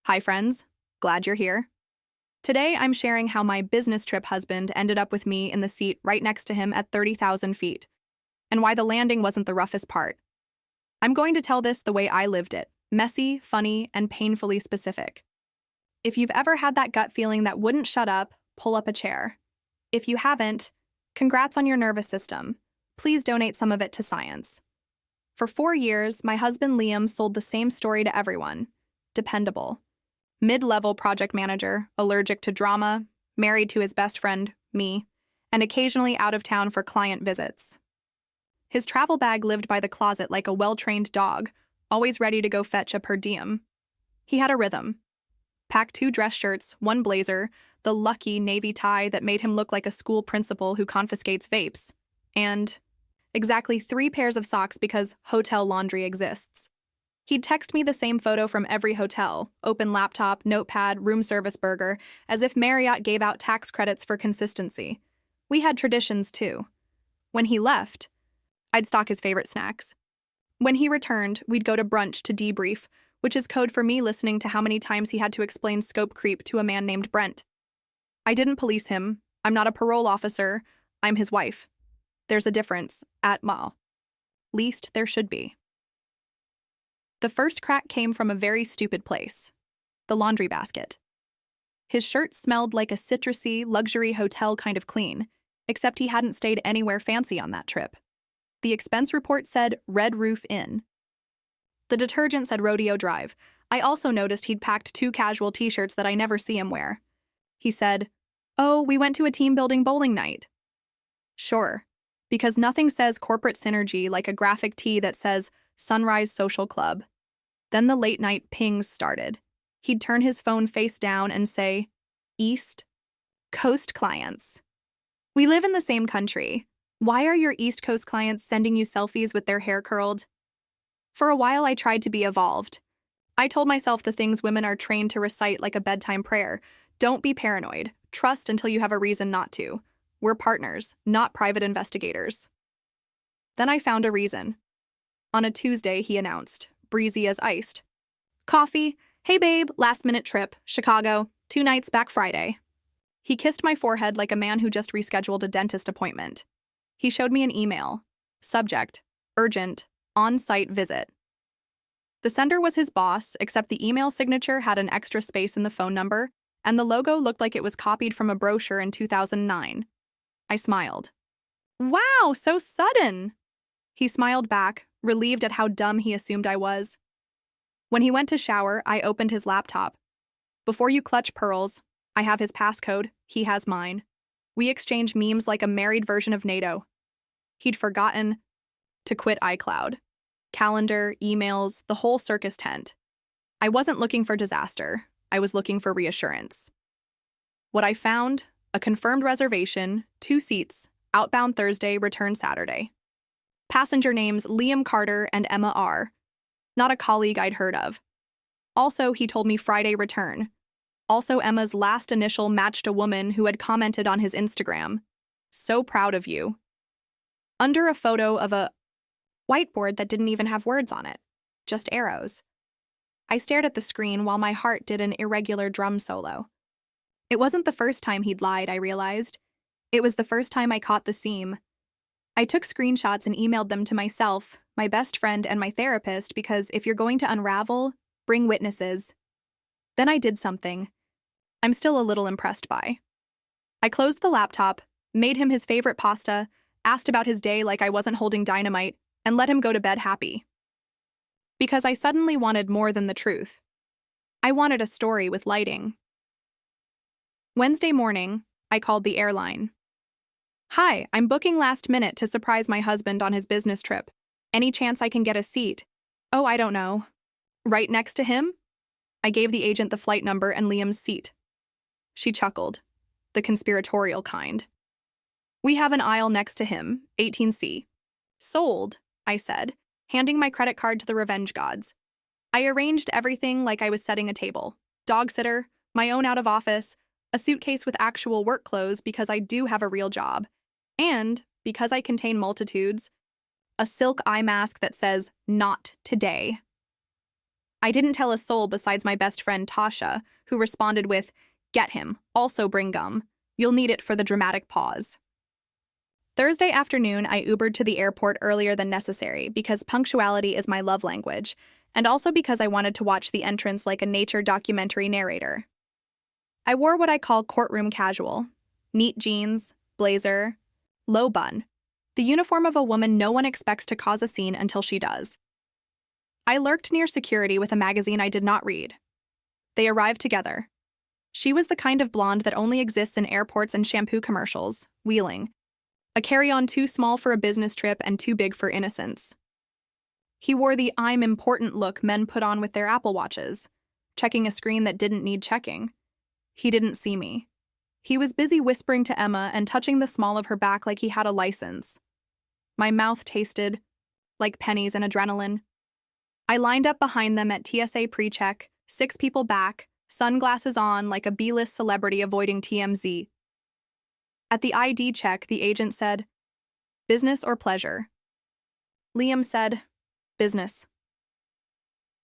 Hi, friends. Glad you're here. Today, I'm sharing how my business trip husband ended up with me in the seat right next to him at 30,000 feet, and why the landing wasn't the roughest part. I'm going to tell this the way I lived it, messy, funny, and painfully specific. If you've ever had that gut feeling that wouldn't shut up, pull up a chair. If you haven't, congrats on your nervous system. Please donate some of it to science. For 4 years, my husband Liam sold the same story to everyone. Dependable. Mid-level project manager, allergic to drama, married to his best friend, me, and occasionally out of town for client visits. His travel bag lived by the closet like a well-trained dog, always ready to go fetch a per diem. He had a rhythm. Pack 2 dress shirts, 1 blazer, the lucky navy tie that made him look like a school principal who confiscates vapes, and exactly 3 pairs of socks because hotel laundry exists. He'd text me the same photo from every hotel, open laptop, notepad, room service burger, as if Marriott gave out tax credits for consistency. We had traditions, too. When he left, I'd stock his favorite snacks. When he returned, we'd go to brunch to debrief, which is code for me listening to how many times he had to explain scope creep to a man named Brent. I didn't police him. I'm not a parole officer. I'm his wife. There's a difference, at Ma. Least there should be. The first crack came from a very stupid place, the laundry basket. His shirt smelled like a citrusy, luxury hotel kind of clean, except he hadn't stayed anywhere fancy on that trip. The expense report said Red Roof Inn. The detergent said Rodeo Drive. I also noticed he'd packed 2 casual t-shirts that I never see him wear. He said, "Oh, we went to a team-building bowling night." Sure, because nothing says corporate synergy like a graphic tee that says Sunrise Social Club. Then the late-night pings started. He'd turn his phone face down and say, "East Coast clients. We live in the same country. Why are your East Coast clients sending you selfies with their hair curled?" For a while, I tried to be evolved. I told myself the things women are trained to recite like a bedtime prayer. Don't be paranoid. Trust until you have a reason not to. We're partners, not private investigators. Then I found a reason. On a Tuesday, he announced, breezy as iced, "Coffee. Hey babe, last-minute trip. Chicago. 2 nights back Friday." He kissed my forehead like a man who just rescheduled a dentist appointment. He showed me an email. Subject, urgent, on-site visit. The sender was his boss, except the email signature had an extra space in the phone number, and the logo looked like it was copied from a brochure in 2009. I smiled. "Wow, so sudden!" He smiled back, relieved at how dumb he assumed I was. When he went to shower, I opened his laptop. "Before you clutch pearls, I have his passcode, he has mine. We exchange memes like a married version of NATO." He'd forgotten to quit iCloud. Calendar, emails, the whole circus tent. I wasn't looking for disaster. I was looking for reassurance. What I found, a confirmed reservation, 2 seats, outbound Thursday, return Saturday. Passenger names Liam Carter and Emma R. Not a colleague I'd heard of. Also, he told me Friday return. Also, Emma's last initial matched a woman who had commented on his Instagram. "So proud of you." Under a photo of a whiteboard that didn't even have words on it, just arrows. I stared at the screen while my heart did an irregular drum solo. It wasn't the first time he'd lied, I realized. It was the first time I caught the seam. I took screenshots and emailed them to myself, my best friend, and my therapist because if you're going to unravel, bring witnesses. Then I did something I'm still a little impressed by. I closed the laptop, made him his favorite pasta, asked about his day like I wasn't holding dynamite, and let him go to bed happy. Because I suddenly wanted more than the truth. I wanted a story with lighting. Wednesday morning, I called the airline. "Hi, I'm booking last minute to surprise my husband on his business trip. Any chance I can get a seat?" "Oh, I don't know." "Right next to him?" I gave the agent the flight number and Liam's seat. She chuckled, the conspiratorial kind. "We have an aisle next to him, 18C. "Sold," I said, handing my credit card to the revenge gods. I arranged everything like I was setting a table. Dog sitter, my own out of office, a suitcase with actual work clothes because I do have a real job, and, because I contain multitudes, a silk eye mask that says, "Not today." I didn't tell a soul besides my best friend Tasha, who responded with, "Get him, also bring gum. You'll need it for the dramatic pause." Thursday afternoon, I Ubered to the airport earlier than necessary because punctuality is my love language, and also because I wanted to watch the entrance like a nature documentary narrator. I wore what I call courtroom casual: neat jeans, blazer, low bun, the uniform of a woman no one expects to cause a scene until she does. I lurked near security with a magazine I did not read. They arrived together. She was the kind of blonde that only exists in airports and shampoo commercials, wheeling, a carry-on too small for a business trip and too big for innocence. He wore the "I'm important" look men put on with their Apple Watches, checking a screen that didn't need checking. He didn't see me. He was busy whispering to Emma and touching the small of her back like he had a license. My mouth tasted like pennies and adrenaline. I lined up behind them at TSA pre-check, 6 people back, sunglasses on like a B-list celebrity avoiding TMZ. At the ID check, the agent said, "Business or pleasure?" Liam said, "Business."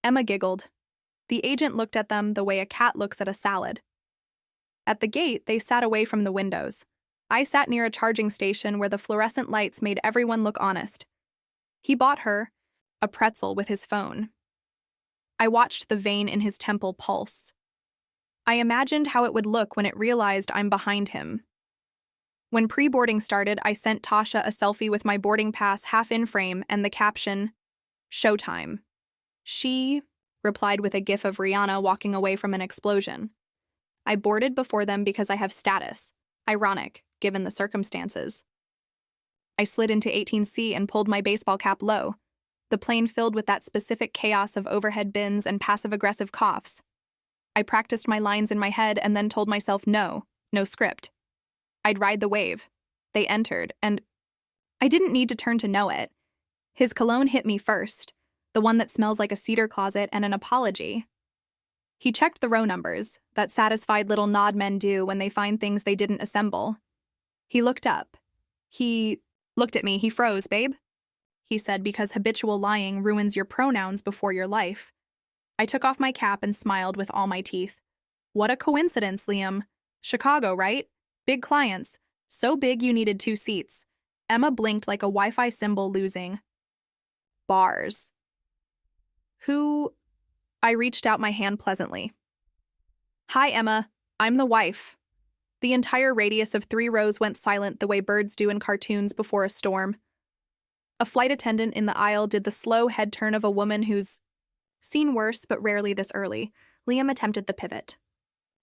Emma giggled. The agent looked at them the way a cat looks at a salad. At the gate, they sat away from the windows. I sat near a charging station where the fluorescent lights made everyone look honest. He bought her a pretzel with his phone. I watched the vein in his temple pulse. I imagined how it would look when it realized I'm behind him. When pre-boarding started, I sent Tasha a selfie with my boarding pass half in frame and the caption, "Showtime." She replied with a gif of Rihanna walking away from an explosion. I boarded before them because I have status. Ironic, given the circumstances. I slid into 18C and pulled my baseball cap low, the plane filled with that specific chaos of overhead bins and passive-aggressive coughs. I practiced my lines in my head and then told myself no script. I'd ride the wave. They entered, and I didn't need to turn to know it. His cologne hit me first, the one that smells like a cedar closet and an apology. He checked the row numbers, that satisfied little nod men do when they find things they didn't assemble. He looked up. He looked at me. "He froze, babe," he said, because habitual lying ruins your pronouns before your life. I took off my cap and smiled with all my teeth. "What a coincidence, Liam. Chicago, right? Big clients. So big you needed 2 seats. Emma blinked like a Wi-Fi symbol losing. "Bars." "Who?" I reached out my hand pleasantly. "Hi, Emma. I'm the wife." The entire radius of 3 rows went silent the way birds do in cartoons before a storm. A flight attendant in the aisle did the slow head turn of a woman who's seen worse, but rarely this early. Liam attempted the pivot.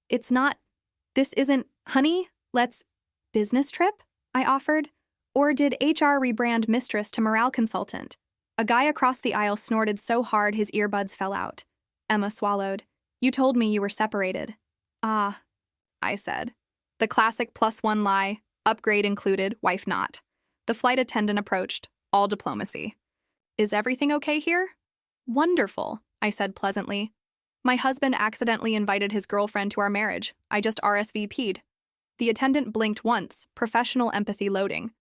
This isn't, honey, let's, business trip?" I offered. Or did HR rebrand mistress to morale consultant? A guy across the aisle snorted so hard his earbuds fell out. Emma swallowed. "You told me you were separated." "Ah," I said. The classic +1 lie, upgrade included, wife not. The flight attendant approached, all diplomacy. "Is everything okay here?" "Wonderful," I said pleasantly. "My husband accidentally invited his girlfriend to our marriage. I just RSVP'd. The attendant blinked once, professional empathy loading.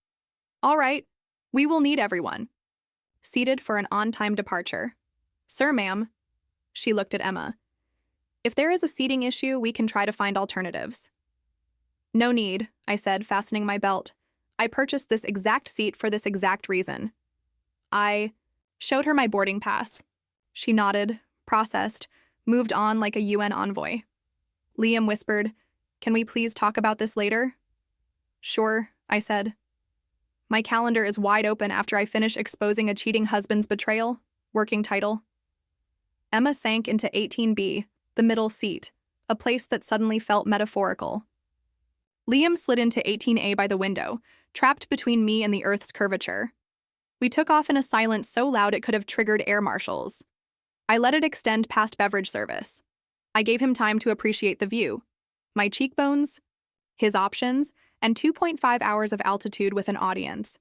"All right, we will need everyone." Seated for an on-time departure. "Sir, ma'am." She looked at Emma. "If there is a seating issue, we can try to find alternatives." "No need," I said, fastening my belt. "I purchased this exact seat for this exact reason." I showed her my boarding pass. She nodded, processed, moved on like a UN envoy. Liam whispered, "Can we please talk about this later?" "Sure," I said. My calendar is wide open after I finish exposing a cheating husband's betrayal. Working title. Emma sank into 18B, the middle seat, a place that suddenly felt metaphorical. Liam slid into 18A by the window, trapped between me and the Earth's curvature. We took off in a silence so loud it could have triggered air marshals. I let it extend past beverage service. I gave him time to appreciate the view. My cheekbones, his options, and 2.5 hours of altitude with an audience.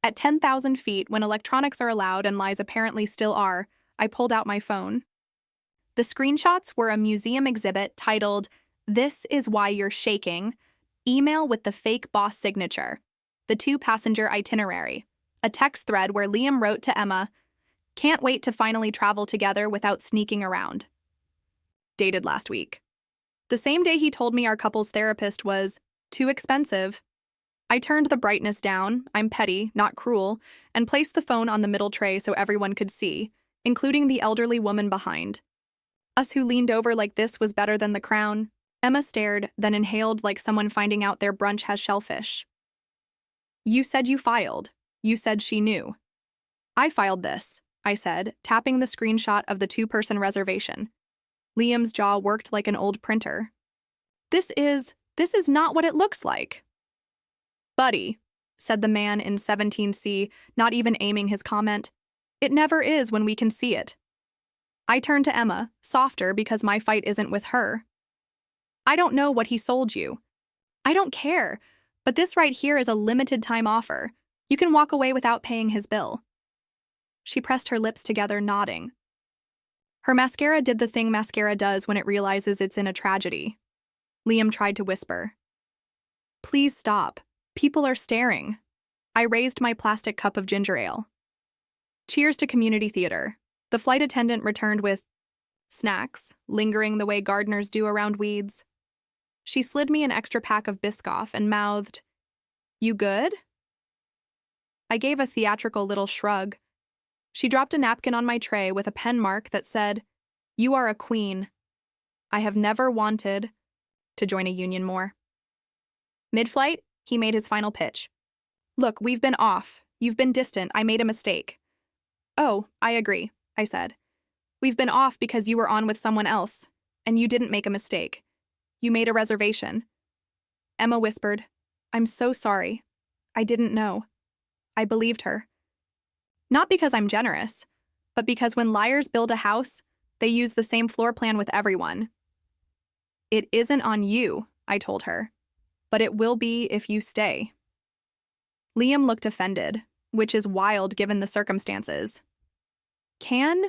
At 10,000 feet, when electronics are allowed and lies apparently still are, I pulled out my phone. The screenshots were a museum exhibit titled, "This is Why You're Shaking," email with the fake boss signature, the 2-passenger itinerary, a text thread where Liam wrote to Emma, Can't wait to finally travel together without sneaking around. Dated last week. The same day he told me our couple's therapist was too expensive. I turned the brightness down, I'm petty, not cruel, and placed the phone on the middle tray so everyone could see, including the elderly woman behind. Us who leaned over like this was better than the crown. Emma stared, then inhaled like someone finding out their brunch has shellfish. You said you filed. You said she knew. I filed this, I said, tapping the screenshot of the two-person reservation. Liam's jaw worked like an old printer. This is not what it looks like. Buddy, said the man in 17C, not even aiming his comment. It never is when we can see it. I turned to Emma, softer because my fight isn't with her. I don't know what he sold you. I don't care, but this right here is a limited time offer. You can walk away without paying his bill. She pressed her lips together, nodding. Her mascara did the thing mascara does when it realizes it's in a tragedy. Liam tried to whisper. Please stop. People are staring. I raised my plastic cup of ginger ale. Cheers to community theater. The flight attendant returned with snacks, lingering the way gardeners do around weeds. She slid me an extra pack of Biscoff and mouthed, You good? I gave a theatrical little shrug. She dropped a napkin on my tray with a pen mark that said, You are a queen. I have never wanted to join a union more. Mid-flight, he made his final pitch. Look, we've been off. You've been distant. I made a mistake. Oh, I agree, I said. We've been off because you were on with someone else, and you didn't make a mistake. You made a reservation. Emma whispered, I'm so sorry. I didn't know. I believed her. Not because I'm generous, but because when liars build a house, they use the same floor plan with everyone. It isn't on you, I told her, but it will be if you stay. Liam looked offended, which is wild given the circumstances. Can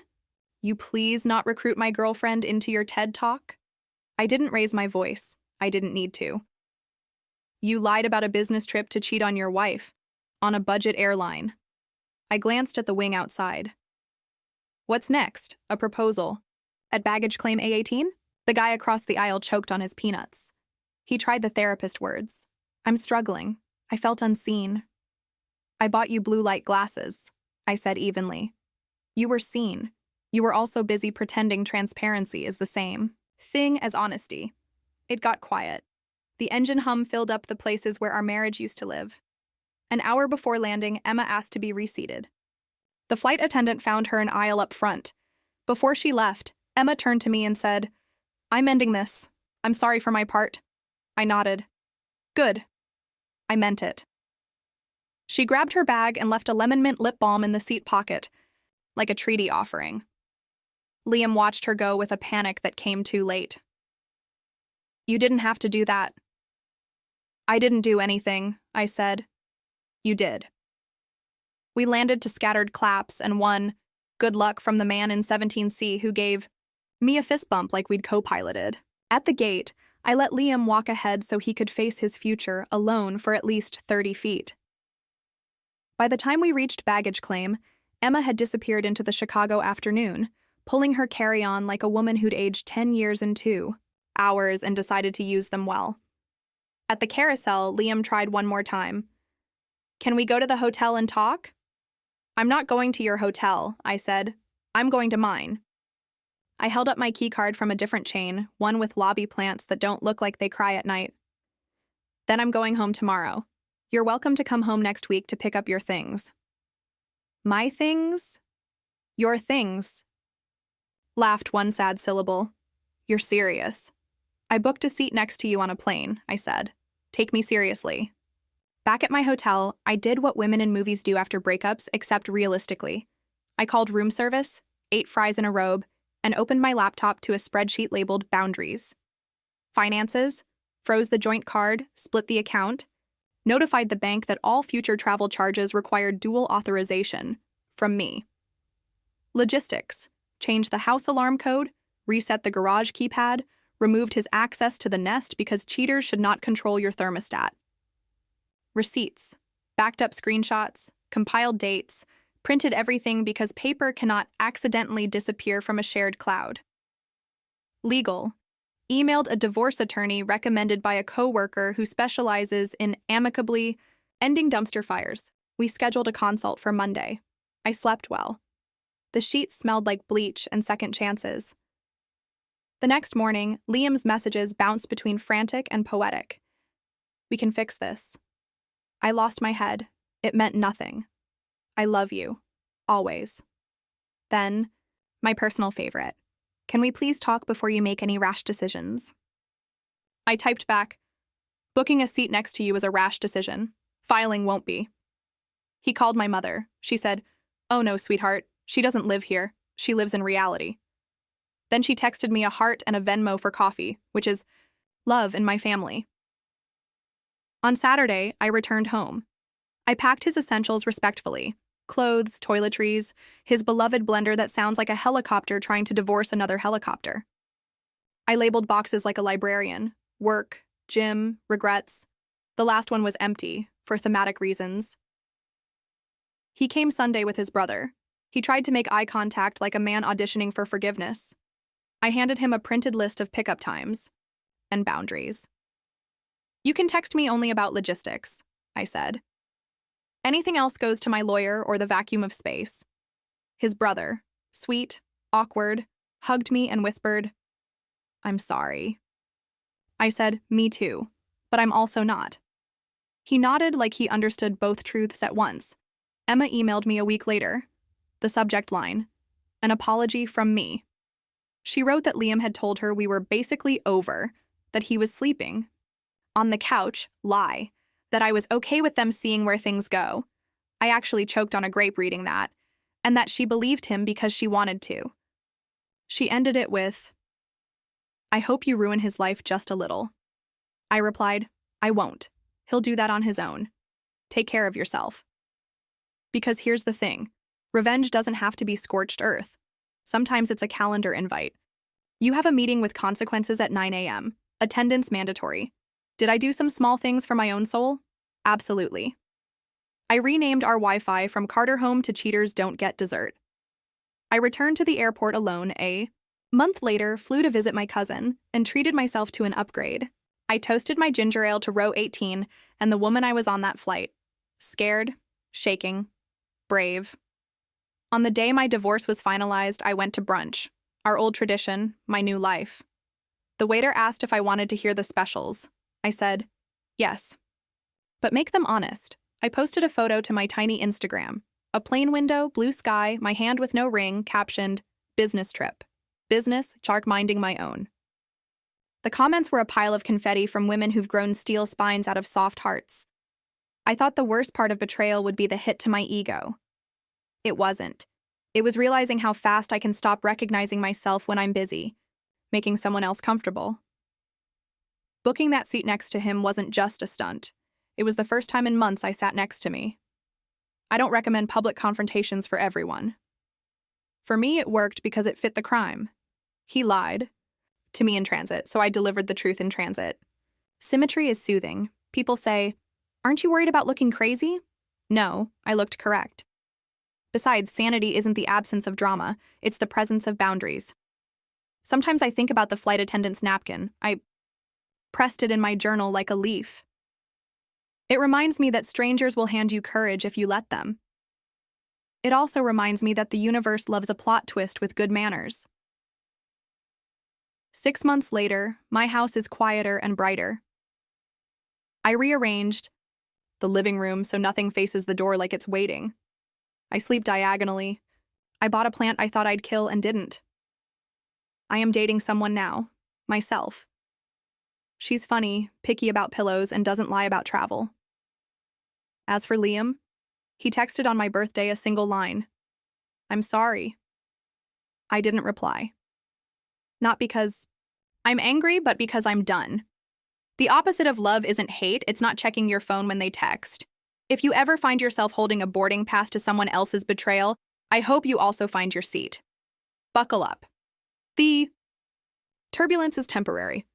you please not recruit my girlfriend into your TED Talk? I didn't raise my voice. I didn't need to. You lied about a business trip to cheat on your wife, on a budget airline. I glanced at the wing outside. What's next? A proposal. At baggage claim A18? The guy across the aisle choked on his peanuts. He tried the therapist words. I'm struggling. I felt unseen. I bought you blue light glasses, I said evenly. You were seen. You were also busy pretending transparency is the same thing as honesty. It got quiet. The engine hum filled up the places where our marriage used to live. An hour before landing, Emma asked to be reseated. The flight attendant found her an aisle up front. Before she left, Emma turned to me and said, I'm ending this. I'm sorry for my part. I nodded. Good. I meant it. She grabbed her bag and left a lemon mint lip balm in the seat pocket, like a treaty offering. Liam watched her go with a panic that came too late. You didn't have to do that. I didn't do anything, I said. You did. We landed to scattered claps and one, good luck from the man in 17C who gave me a fist bump like we'd co-piloted. At the gate, I let Liam walk ahead so he could face his future alone for at least 30 feet. By the time we reached baggage claim, Emma had disappeared into the Chicago afternoon, pulling her carry-on like a woman who'd aged 10 years in 2 hours and decided to use them well. At the carousel, Liam tried one more time. Can we go to the hotel and talk? I'm not going to your hotel, I said. I'm going to mine. I held up my key card from a different chain, one with lobby plants that don't look like they cry at night. Then I'm going home tomorrow. You're welcome to come home next week to pick up your things. My things? Your things. Laughed one sad syllable. You're serious. I booked a seat next to you on a plane, I said. Take me seriously. Back at my hotel, I did what women in movies do after breakups, except realistically. I called room service, ate fries in a robe, and opened my laptop to a spreadsheet labeled Boundaries. Finances, froze the joint card, split the account, notified the bank that all future travel charges required dual authorization from me. Logistics, changed the house alarm code, reset the garage keypad, removed his access to the Nest because cheaters should not control your thermostat. Receipts, backed up screenshots, compiled dates, Printed everything because paper cannot accidentally disappear from a shared cloud. Legal. Emailed a divorce attorney recommended by a coworker who specializes in amicably ending dumpster fires. We scheduled a consult for Monday. I slept well. The sheets smelled like bleach and second chances. The next morning, Liam's messages bounced between frantic and poetic. We can fix this. I lost my head. It meant nothing. I love you. Always. Then, my personal favorite. Can we please talk before you make any rash decisions? I typed back, booking a seat next to you is a rash decision. Filing won't be. He called my mother. She said, "Oh no, sweetheart. She doesn't live here. She lives in reality." Then she texted me a heart and a Venmo for coffee, which is love in my family. On Saturday, I returned home. I packed his essentials respectfully. Clothes, toiletries, his beloved blender that sounds like a helicopter trying to divorce another helicopter. I labeled boxes like a librarian. Work, gym, regrets. The last one was empty, for thematic reasons. He came Sunday with his brother. He tried to make eye contact like a man auditioning for forgiveness. I handed him a printed list of pickup times and boundaries. You can text me only about logistics, I said. Anything else goes to my lawyer or the vacuum of space. His brother, sweet, awkward, hugged me and whispered, "I'm sorry." I said, "Me too, but I'm also not." He nodded like he understood both truths at once. Emma emailed me a week later. The subject line, an apology from me. She wrote that Liam had told her we were basically over, that he was sleeping. On the couch, lie, that I was okay with them seeing where things go. I actually choked on a grape reading that, and that she believed him because she wanted to. She ended it with, "I hope you ruin his life just a little." I replied, "I won't. He'll do that on his own. Take care of yourself." Because here's the thing, revenge doesn't have to be scorched earth. Sometimes it's a calendar invite. You have a meeting with consequences at 9 a.m., attendance mandatory. Did I do some small things for my own soul? Absolutely. I renamed our Wi-Fi from Carter Home to Cheaters Don't Get Dessert. I returned to the airport alone a month later, flew to visit my cousin, and treated myself to an upgrade. I toasted my ginger ale to row 18 and the woman I was on that flight. Scared, shaking, brave. On the day my divorce was finalized, I went to brunch. Our old tradition, my new life. The waiter asked if I wanted to hear the specials. I said, yes. But make them honest. I posted a photo to my tiny Instagram. A plain window, blue sky, my hand with no ring, captioned, "Business trip. Business, shark minding my own." The comments were a pile of confetti from women who've grown steel spines out of soft hearts. I thought the worst part of betrayal would be the hit to my ego. It wasn't. It was realizing how fast I can stop recognizing myself when I'm busy, making someone else comfortable. Booking that seat next to him wasn't just a stunt. It was the first time in months I sat next to me. I don't recommend public confrontations for everyone. For me, it worked because it fit the crime. He lied to me in transit, so I delivered the truth in transit. Symmetry is soothing. People say, "Aren't you worried about looking crazy?" No, I looked correct. Besides, sanity isn't the absence of drama, it's the presence of boundaries. Sometimes I think about the flight attendant's napkin. I pressed it in my journal like a leaf. It reminds me that strangers will hand you courage if you let them. It also reminds me that the universe loves a plot twist with good manners. 6 months later, my house is quieter and brighter. I rearranged the living room so nothing faces the door like it's waiting. I sleep diagonally. I bought a plant I thought I'd kill and didn't. I am dating someone now, myself. She's funny, picky about pillows, and doesn't lie about travel. As for Liam, he texted on my birthday a single line. "I'm sorry." I didn't reply. Not because I'm angry, but because I'm done. The opposite of love isn't hate, it's not checking your phone when they text. If you ever find yourself holding a boarding pass to someone else's betrayal, I hope you also find your seat. Buckle up. The turbulence is temporary.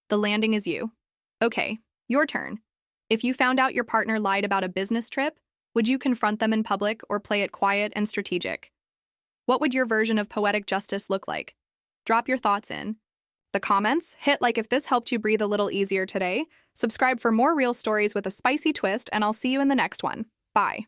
The landing is you. Okay, your turn. If you found out your partner lied about a business trip, Would you confront them in public or play it quiet and strategic? What would your version of poetic justice look like? Drop your thoughts in the comments. Hit like if this helped you breathe a little easier today. Subscribe for more real stories with a spicy twist, and I'll see you in the next one. Bye.